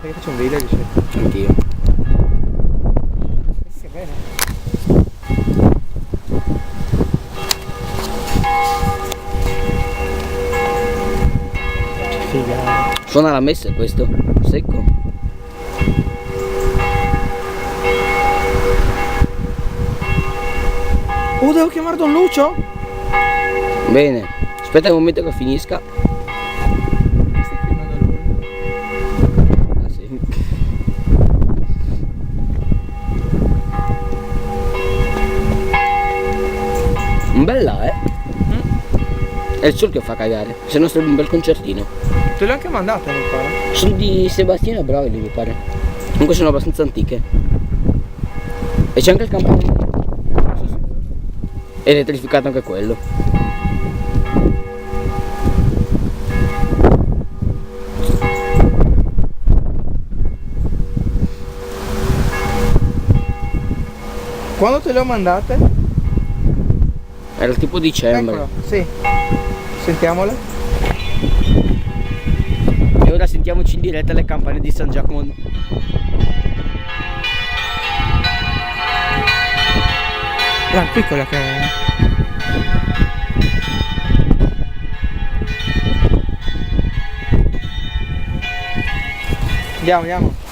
Perché faccio un video, dice. Anch'io. Sì, bene. Figa. Suona la messa questo? Secco? Oh, devo chiamare Don Lucio? Bene. Aspetta un momento che finisca. Stai chiamando lui? Ah, sì. Un bel là, È il sol che fa cagare. Se no sarebbe un bel concertino. Te l'ho anche mandato, mi pare. Sono di Sebastiano Brauli, mi pare. Comunque sono abbastanza antiche. E c'è anche il campanile. È elettrificato anche quello. Quando te le ho mandate? Era tipo dicembre. Eccolo, sì. Sentiamola. E ora sentiamoci in diretta le campane di San Giacomo. La piccola che è. Andiamo, andiamo.